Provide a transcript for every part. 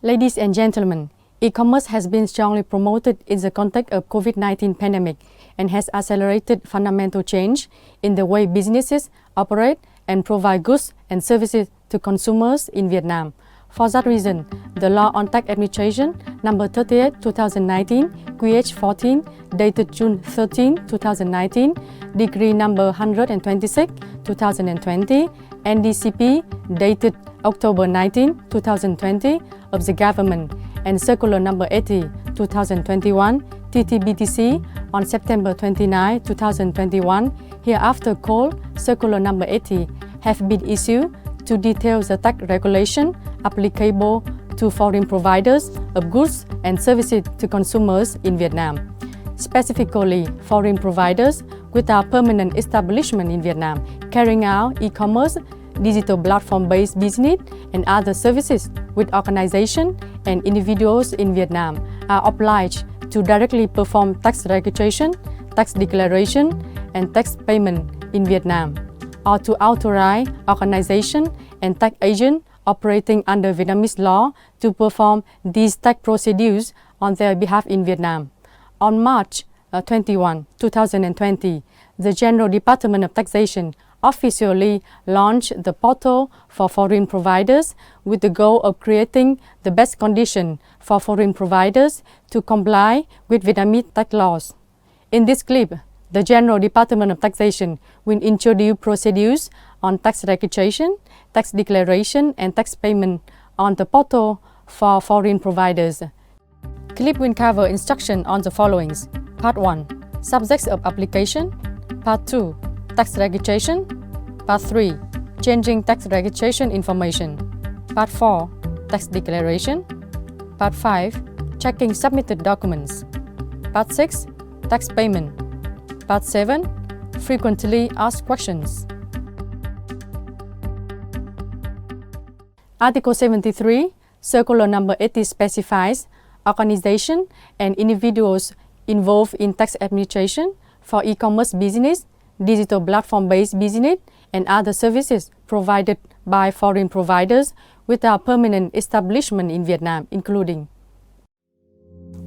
Ladies and gentlemen, e-commerce has been strongly promoted in the context of COVID-19 pandemic and has accelerated fundamental change in the way businesses operate and provide goods and services to consumers in Vietnam. For that reason, the Law on Tax Administration number 38, 2019, QH 14, dated June 13, 2019, Decree number 126, 2020, NDCP dated October 19, 2020 of the government, and Circular number 80, 2021, TTBTC on September 29, 2021, hereafter called Circular number 80, have been issued to detail the tax regulation applicable to foreign providers of goods and services to consumers in Vietnam. Specifically, foreign providers without permanent establishment in Vietnam carrying out e-commerce, digital platform-based business, and other services with organizations and individuals in Vietnam are obliged to directly perform tax registration, tax declaration, and tax payment in Vietnam, or to authorize organizations and tax agents operating under Vietnamese law to perform these tax procedures on their behalf in Vietnam. On March 21, 2020, the General Department of Taxation officially launched the portal for foreign providers with the goal of creating the best condition for foreign providers to comply with Vietnamese tax laws. In this clip, the General Department of Taxation will introduce procedures on tax registration, tax declaration, and tax payment on the portal for foreign providers. Clip will cover instruction on the following. Part 1. Subjects of application. Part 2. Tax registration. Part 3. Changing tax registration information. Part 4. Tax declaration. Part 5. Checking submitted documents. Part 6. Tax payment. Part 7. Frequently asked questions. Article 73, Circular number 80 specifies organizations and individuals involved in tax administration for e-commerce business, digital platform-based business, and other services provided by foreign providers without permanent establishment in Vietnam, including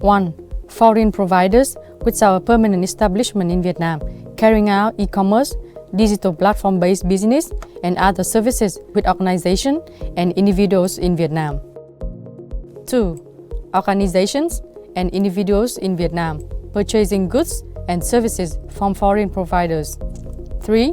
1. Foreign providers without a permanent establishment in Vietnam, carrying out e-commerce, digital platform-based business, and other services with organizations and individuals in Vietnam. 2. Organizations and individuals in Vietnam purchasing goods and services from foreign providers. 3.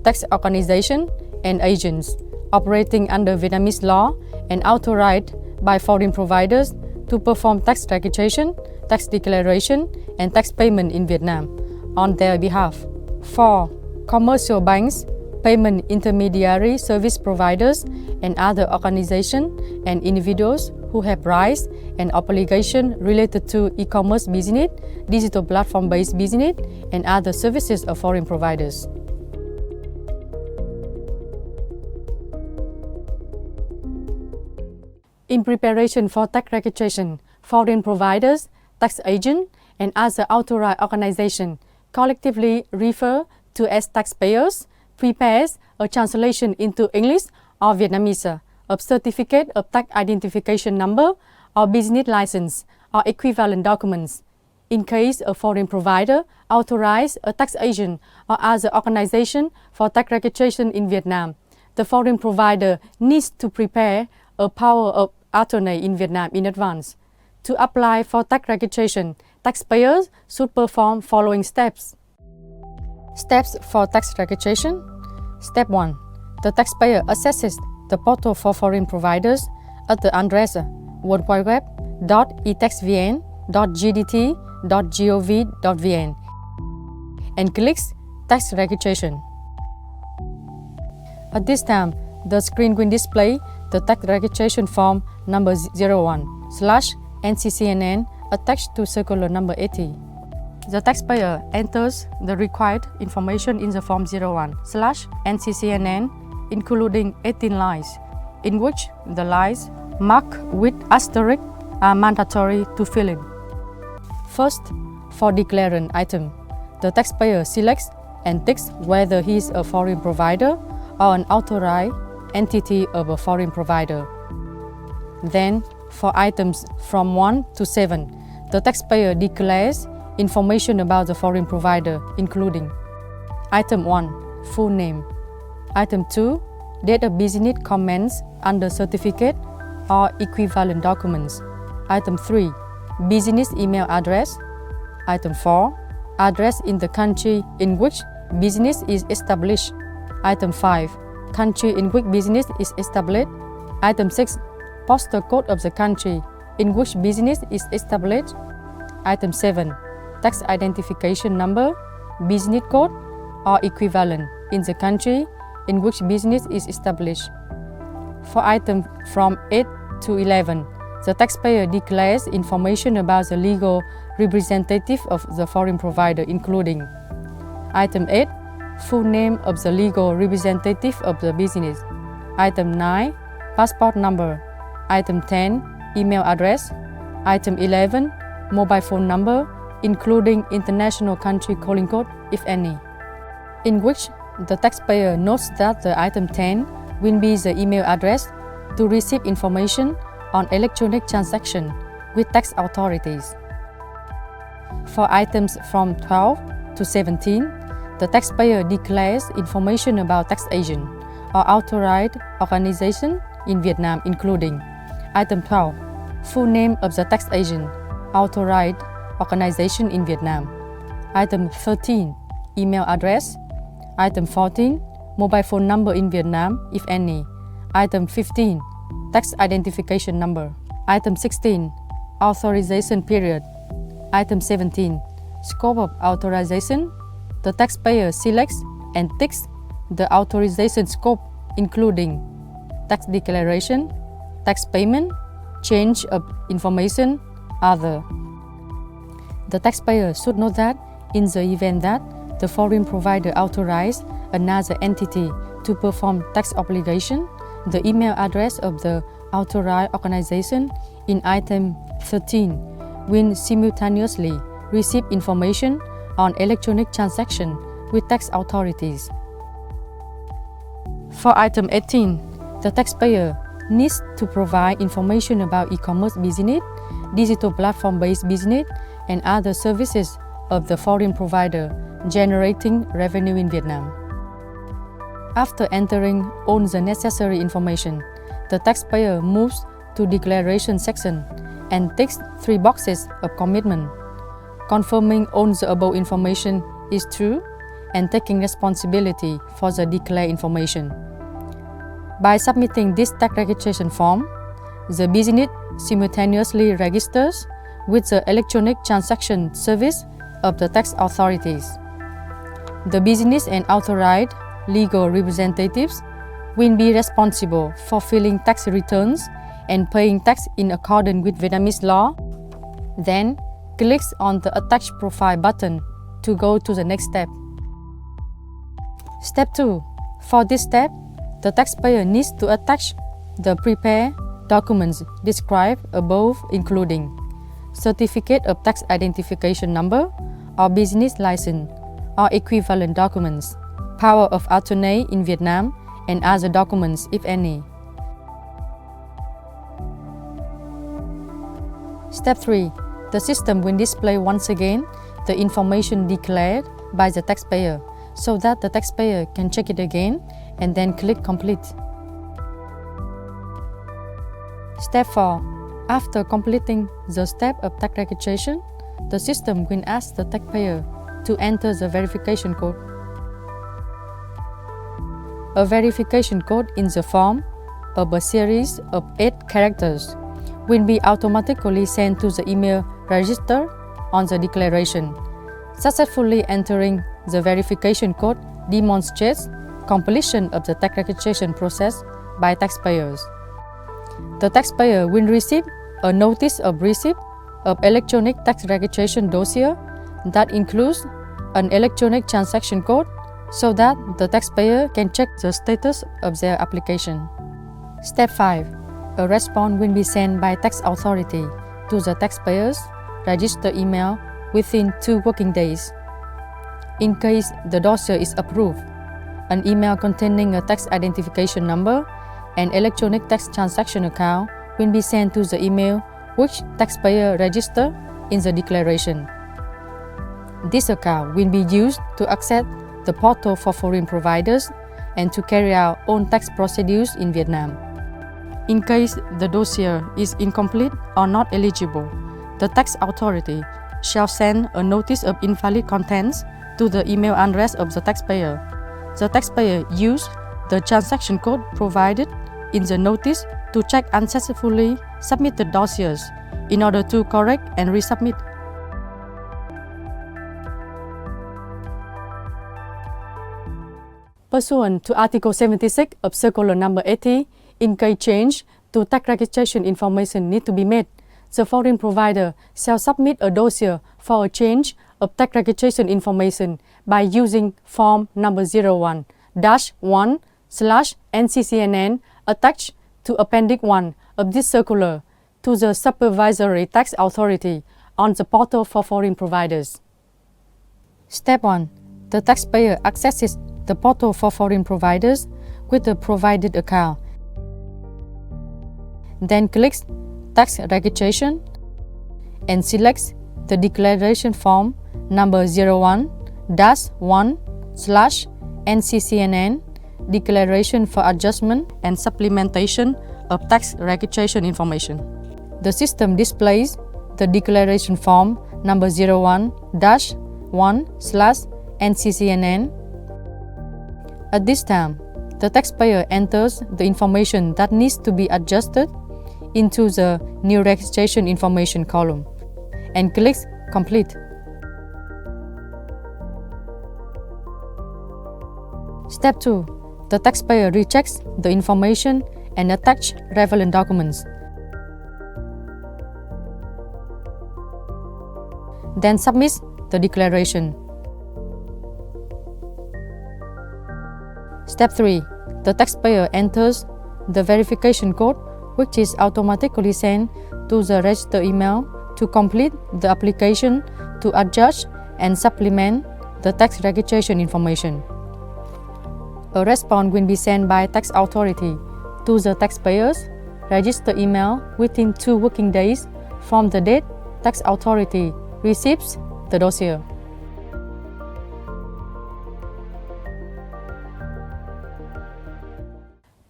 Tax organizations and agents operating under Vietnamese law and authorized by foreign providers to perform tax registration, tax declaration, and tax payment in Vietnam on their behalf. 4. Commercial banks, payment intermediary service providers, and other organizations and individuals who have rights and obligations related to e-commerce business, digital platform-based business, and other services of foreign providers. In preparation for tax registration, foreign providers, tax agents, and other authorized organizations collectively refer to as taxpayers, prepares a translation into English or Vietnamese of Certificate of Tax Identification Number or Business License or equivalent documents. In case a foreign provider authorizes a tax agent or other organization for tax registration in Vietnam, the foreign provider needs to prepare a power of attorney in Vietnam in advance. To apply for tax registration, taxpayers should perform following steps. Steps for tax registration. Step 1. The taxpayer accesses the portal for foreign providers at the address www.etaxvn.gdt.gov.vn and clicks Tax Registration. At this time, the screen will display the tax registration form number 01/NCCNN attached to Circular number 80. The taxpayer enters the required information in the form 01/NCCNN, including 18 lines, in which the lines marked with asterisk are mandatory to fill in. First, for declarant item, the taxpayer selects and ticks whether he is a foreign provider or an authorized entity of a foreign provider. Then, For items from 1 to 7, the taxpayer declares information about the foreign provider, including Item 1. Full name. Item 2. Date of business commenced under certificate or equivalent documents. Item 3. Business email address. Item 4. Address in the country in which business is established. Item 5. Country in which business is established. Item 6. Postal code of the country in which business is established. Item 7. Tax identification number, business code, or equivalent in the country in which business is established. For items from 8 to 11, the taxpayer declares information about the legal representative of the foreign provider, including Item 8. Full name of the legal representative of the business. Item 9. Passport number. Item 10. Email address. Item 11. Mobile phone number, including international country calling code, if any. In which the taxpayer notes that the item 10 will be the email address to receive information on electronic transaction with tax authorities. For items from 12 to 17, the taxpayer declares information about tax agent or authorized organization in Vietnam, including Item 12. Full name of the tax agent, authorized organization in Vietnam. Item 13. Email address. Item 14. Mobile phone number in Vietnam, if any. Item 15. Tax identification number. Item 16. Authorization period. Item 17. Scope of authorization. The taxpayer selects and ticks the authorization scope, including tax declaration, tax payment, change of information, other. The taxpayer should note that in the event that the foreign provider authorizes another entity to perform tax obligation, the email address of the authorized organization in Item 13 will simultaneously receive information on electronic transaction with tax authorities. For Item 18, the taxpayer needs to provide information about e-commerce business, digital platform-based business, and other services of the foreign provider generating revenue in Vietnam. After entering all the necessary information, the taxpayer moves to declaration section and ticks 3 boxes of commitment, confirming all the above information is true and taking responsibility for the declared information. By submitting this tax registration form, the business simultaneously registers with the electronic transaction service of the tax authorities. The business and authorized legal representatives will be responsible for filing tax returns and paying tax in accordance with Vietnamese law. Then, clicks on the Attach Profile button to go to the next step. Step 2. For this step, the taxpayer needs to attach the prepared documents described above, including Certificate of Tax Identification Number or Business License or equivalent documents, Power of Attorney in Vietnam, and other documents, if any. Step 3. The system will display once again the information declared by the taxpayer so that the taxpayer can check it again and then click Complete. Step 4. After completing the step of tax registration, the system will ask the taxpayer to enter the verification code. A verification code in the form of a series of 8 characters will be automatically sent to the email registered on the declaration. Successfully entering the verification code demonstrates completion of the tax registration process by taxpayers. The taxpayer will receive a notice of receipt of electronic tax registration dossier that includes an electronic transaction code so that the taxpayer can check the status of their application. Step 5. A response will be sent by tax authority to the taxpayer's registered email within 2 working days. In case the dossier is approved, an email containing a tax identification number and electronic tax transaction account will be sent to the email which taxpayer registered in the declaration. This account will be used to access the portal for foreign providers and to carry out own tax procedures in Vietnam. In case the dossier is incomplete or not eligible, the tax authority shall send a notice of invalid contents to the email address of the taxpayer. The taxpayer use the transaction code provided in the notice to check unsuccessfully submitted dossiers in order to correct and resubmit. Pursuant to Article 76 of Circular Number 80, in case change to tax registration information need to be made, the foreign provider shall submit a dossier for a change of tax registration information by using Form number 01-1/NCCNN attached to Appendix 1 of this circular to the Supervisory Tax Authority on the portal for foreign providers. Step 1. The taxpayer accesses the portal for foreign providers with the provided account. Then clicks Tax Registration and selects the declaration form number 01-1/NCCNN Declaration for Adjustment and Supplementation of Tax Registration Information. The system displays the declaration form number 01-1/NCCNN. At this time, the taxpayer enters the information that needs to be adjusted into the new registration information column and clicks Complete. Step 2. The taxpayer rechecks the information and attach relevant documents. Then submits the declaration. Step 3. The taxpayer enters the verification code, which is automatically sent to the registered email to complete the application to adjust and supplement the tax registration information. A response will be sent by tax authority to the taxpayer's registered email within 2 working days from the date tax authority receives the dossier.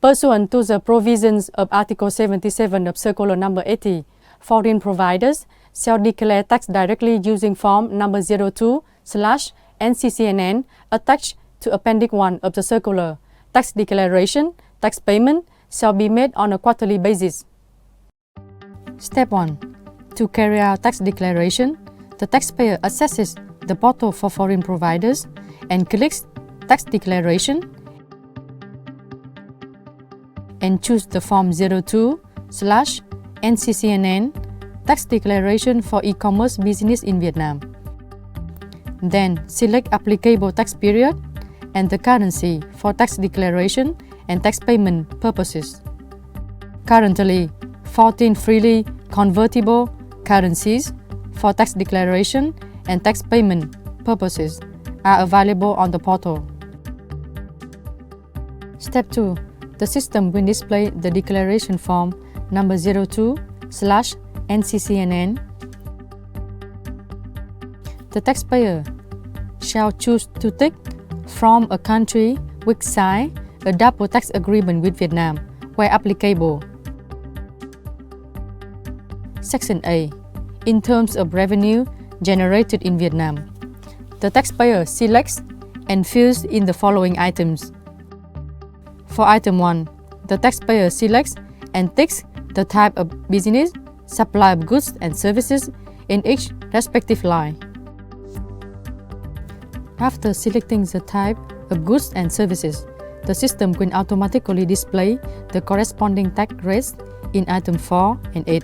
Pursuant to the provisions of Article 77 of Circular Number 80, foreign providers shall declare tax directly using Form number 02/NCCNN attached to Appendix 1 of the circular. Tax declaration, tax payment shall be made on a quarterly basis. Step 1. To carry out tax declaration, the taxpayer accesses the portal for foreign providers and clicks Tax Declaration and choose the Form 02/NCCNN Tax Declaration for E-commerce business in Vietnam. Then select applicable tax period and the currency for tax declaration and tax payment purposes. Currently, 14 freely convertible currencies for tax declaration and tax payment purposes are available on the portal. Step 2. The system will display the declaration form number 02/NCCNN. The taxpayer shall choose to take from a country which sign a double tax agreement with Vietnam where applicable. Section A. In terms of revenue generated in Vietnam, the taxpayer selects and fills in the following items. For item 1, the taxpayer selects and ticks the type of business, supply of goods and services in each respective line. After selecting the type of goods and services, the system will automatically display the corresponding tax rates in item 4 and 8.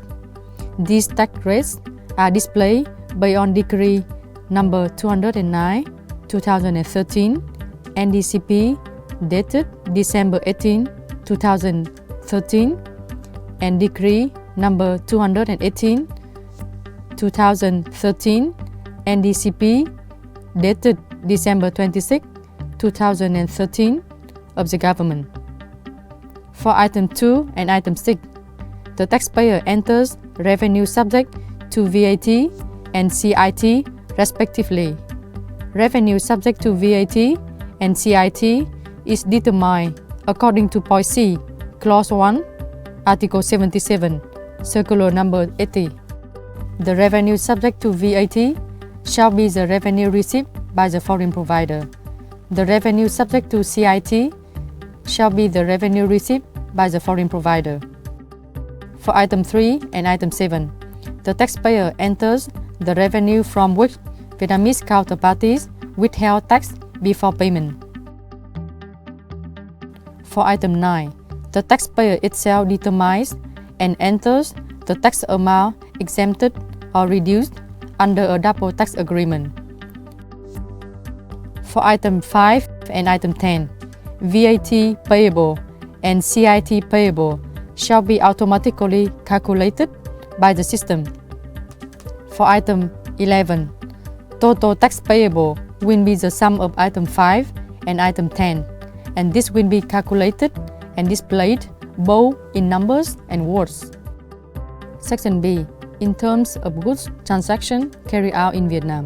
These tax rates are displayed based on Decree number 209/2013 NDCP dated December 18, 2013 and Decree number 218/2013 NDCP dated December 26, 2013 of the government. For item 2 and item 6, the taxpayer enters revenue subject to VAT and CIT respectively. Revenue subject to VAT and CIT is determined according to point C, Clause 1, Article 77, Circular Number 80. The revenue subject to VAT shall be the revenue received by the foreign provider. The revenue subject to CIT shall be the revenue received by the foreign provider. For item 3 and item 7, the taxpayer enters the revenue from which Vietnamese counterparties withheld tax before payment. For item 9, the taxpayer itself determines and enters the tax amount exempted or reduced under a double tax agreement. For item 5 and item 10, VAT payable and CIT payable shall be automatically calculated by the system. For item 11, total tax payable will be the sum of item 5 and item 10, and this will be calculated and displayed both in numbers and words. Section B. In terms of goods transaction carried out in Vietnam,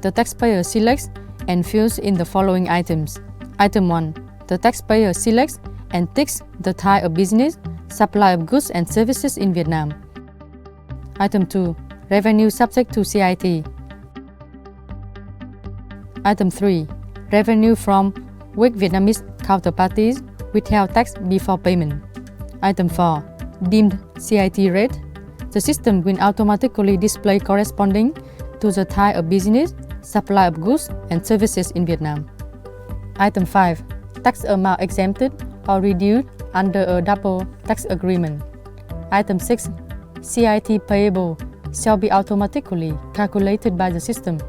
the taxpayer selects and fills in the following items. Item 1. The taxpayer selects and ticks the type of business, supply of goods and services in Vietnam. Item 2. Revenue subject to CIT. Item 3. Revenue from which Vietnamese counterparties withheld tax before payment. Item 4. Deemed CIT rate. The system will automatically display corresponding to the type of business, supply of goods and services in Vietnam. Item 5. Tax amount exempted or reduced under a double tax agreement. Item 6. CIT payable shall be automatically calculated by the system.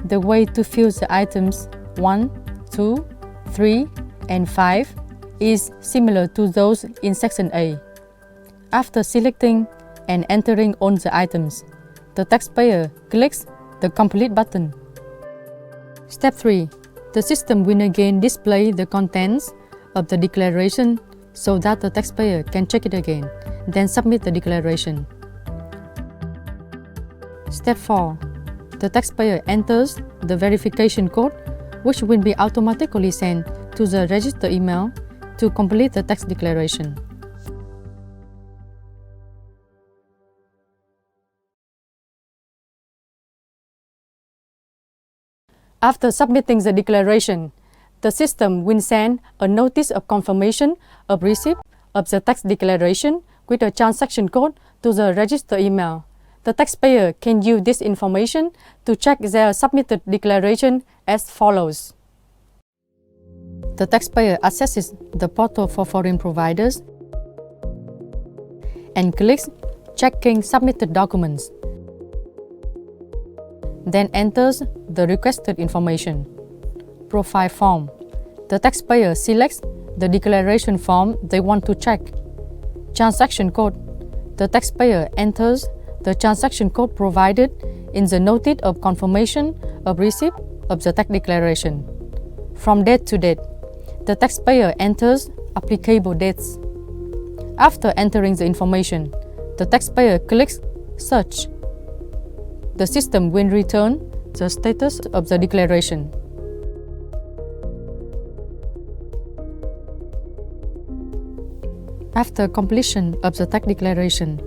The way to fill the items 1, 2, 3, and 5 is similar to those in Section A. After selecting and entering all the items, the taxpayer clicks the Complete button. Step 3. The system will again display the contents of the declaration so that the taxpayer can check it again, then submit the declaration. Step 4. The taxpayer enters the verification code, which will be automatically sent to the registered email to complete the tax declaration. After submitting the declaration, the system will send a notice of confirmation of receipt of the tax declaration with a transaction code to the registered email. The taxpayer can use this information to check their submitted declaration as follows. The taxpayer accesses the portal for foreign providers and clicks Checking Submitted Documents. Then enters the requested information. Profile form. The taxpayer selects the declaration form they want to check. Transaction code. The taxpayer enters the transaction code provided in the notice of confirmation of receipt of the tax declaration. From date to date, the taxpayer enters applicable dates. After entering the information, the taxpayer clicks Search. The system will return the status of the declaration. After completion of the tax declaration,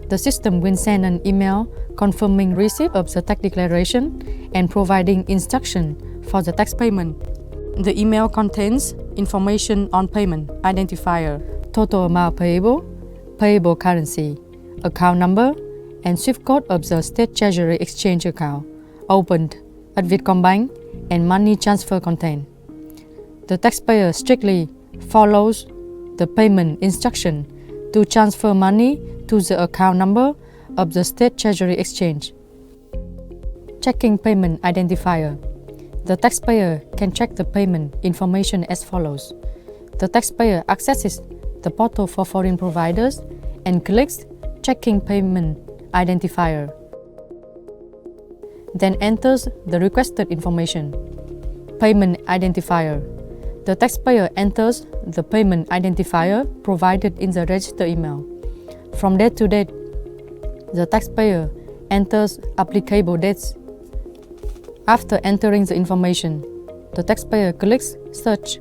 the system will send an email confirming receipt of the tax declaration and providing instruction for the tax payment. The email contains information on payment identifier, total amount payable, payable currency, account number, and SWIFT code of the State Treasury Exchange account opened at Vietcombank and money transfer content. The taxpayer strictly follows the payment instruction to transfer money to the account number of the State Treasury Exchange. Checking payment identifier. The taxpayer can check the payment information as follows. The taxpayer accesses the portal for foreign providers and clicks Checking Payment Identifier. Then enters the requested information. Payment Identifier. The taxpayer enters the payment identifier provided in the registered email. From date to date, the taxpayer enters applicable dates. After entering the information, the taxpayer clicks Search.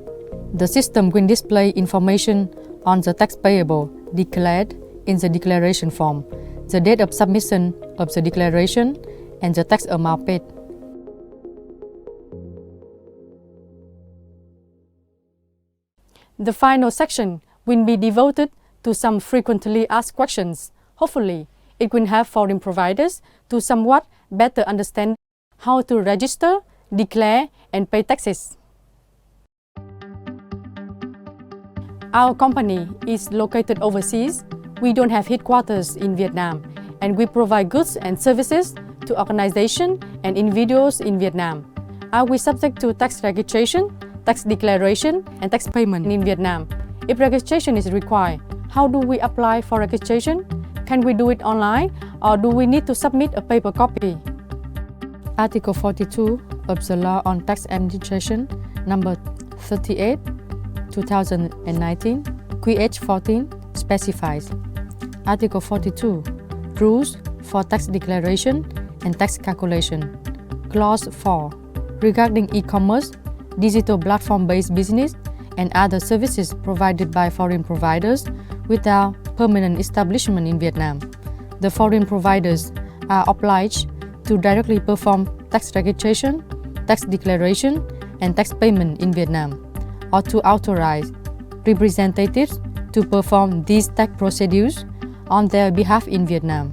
The system will display information on the tax payable declared in the declaration form, the date of submission of the declaration, and the tax amount paid. The final section will be devoted to some frequently asked questions. Hopefully, it will help foreign providers to somewhat better understand how to register, declare, and pay taxes. Our company is located overseas. We don't have headquarters in Vietnam, and we provide goods and services to organizations and individuals in Vietnam. Are we subject to tax registration, tax declaration, and tax payment in Vietnam? If registration is required, how do we apply for registration? Can we do it online, or do we need to submit a paper copy? Article 42 of the Law on Tax Administration, number 38, 2019, QH 14, specifies. Article 42, Rules for Tax Declaration and Tax Calculation. Clause 4, regarding e-commerce, digital platform-based business, and other services provided by foreign providers without permanent establishment in Vietnam. The foreign providers are obliged to directly perform tax registration, tax declaration, and tax payment in Vietnam, or to authorize representatives to perform these tax procedures on their behalf in Vietnam,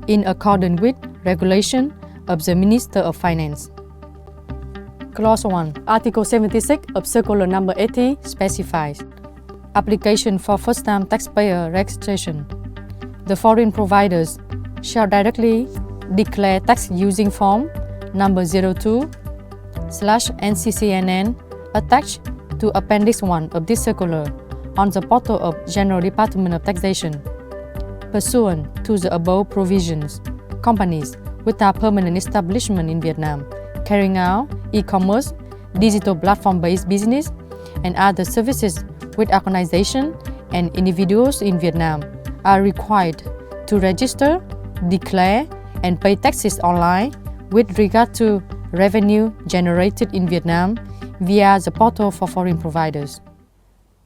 in accordance with regulation of the Minister of Finance. Clause 1, Article 76 of Circular Number 80 specifies. Application for first-time taxpayer registration. The foreign providers shall directly declare tax using form number 02/NCCNN attached to Appendix 1 of this circular on the portal of General Department of Taxation. Pursuant to the above provisions, companies without permanent establishment in Vietnam carrying out e-commerce, digital platform-based business, and other services with organizations and individuals in Vietnam are required to register, declare, and pay taxes online with regard to revenue generated in Vietnam via the portal for foreign providers.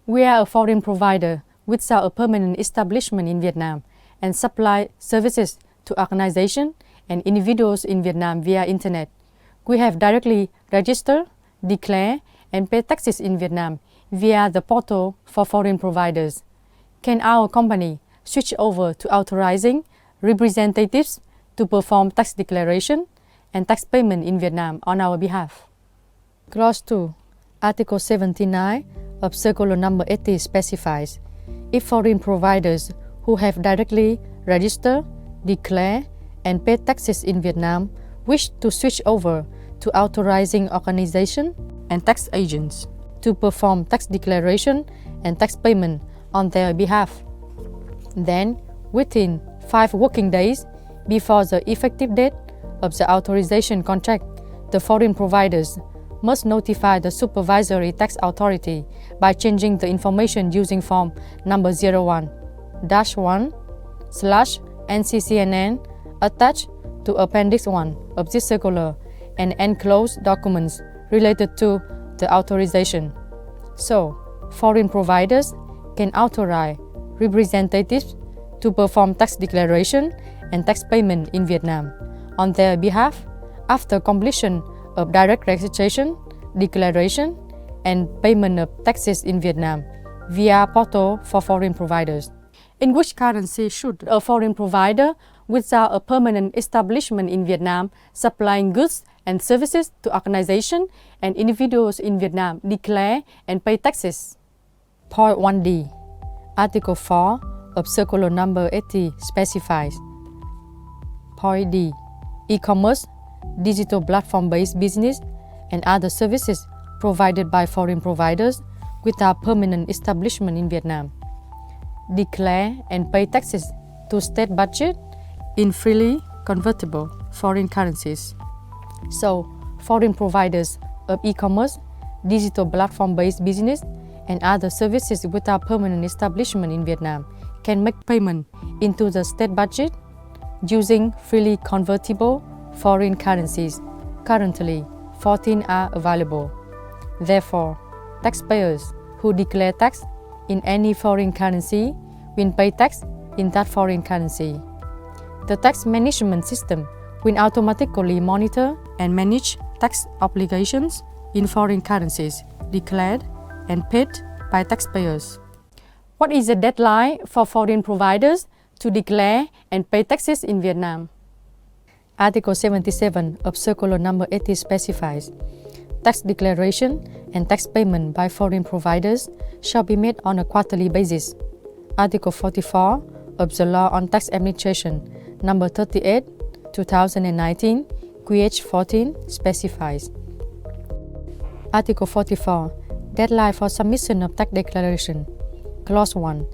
We are a foreign provider without a permanent establishment in Vietnam and supply services to organizations and individuals in Vietnam via Internet. We have directly registered, declared, and paid taxes in Vietnam via the portal for foreign providers. Can our company switch over to authorizing representatives to perform tax declaration and tax payment in Vietnam on our behalf? Clause 2, Article 79 of Circular Number 80 specifies. If foreign providers who have directly registered, declared, and paid taxes in Vietnam wish to switch over to authorizing organizations and tax agents to perform tax declaration and tax payment on their behalf, then within 5 working days before the effective date of the authorization contract, the foreign providers must notify the supervisory tax authority by changing the information using form number 01-1/NCCNN attached to Appendix 1 of this circular and enclosed documents related to the authorization. So, foreign providers can authorize representatives to perform tax declaration and tax payment in Vietnam on their behalf after completion of direct registration, declaration, and payment of taxes in Vietnam via portal for foreign providers. In which currency should a foreign provider without a permanent establishment in Vietnam supplying goods and services to organizations and individuals in Vietnam declare and pay taxes? Point 1D, Article 4 of Circular Number 80 specifies. Point D, e-commerce, digital platform-based business, and other services provided by foreign providers without permanent establishment in Vietnam declare and pay taxes to state budget in freely convertible foreign currencies. So, foreign providers of e-commerce, digital platform-based business, and other services without permanent establishment in Vietnam can make payment into the state budget using freely convertible foreign currencies. Currently, 14 are available. Therefore, taxpayers who declare tax in any foreign currency will pay tax in that foreign currency. The tax management system will automatically monitor and manage tax obligations in foreign currencies declared and paid by taxpayers. What is the deadline for foreign providers to declare and pay taxes in Vietnam? Article 77 of Circular Number 80 specifies tax declaration and tax payment by foreign providers shall be made on a quarterly basis. Article 44 of the Law on Tax Administration, Number 38, 2019, QH 14 specifies. Article 44. Deadline for submission of tax declaration. Clause 1.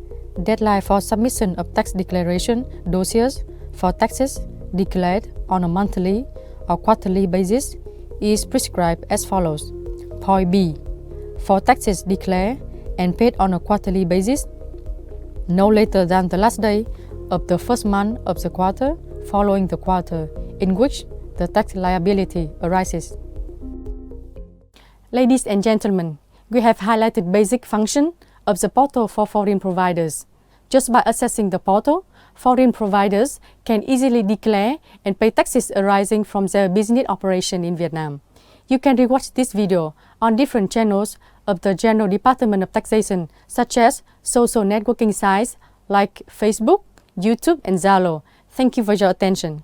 Deadline for submission of tax declaration dossiers for taxes declared on a monthly or quarterly basis is prescribed as follows. Point B. For taxes declared and paid on a quarterly basis, no later than the last day of the first month of the quarter following the quarter in which the tax liability arises. Ladies and gentlemen, we have highlighted basic function of the portal for foreign providers. Just by accessing the portal, foreign providers can easily declare and pay taxes arising from their business operation in Vietnam. You can rewatch this video on different channels of the General Department of Taxation, such as social networking sites like Facebook, YouTube, and Zalo. Thank you for your attention.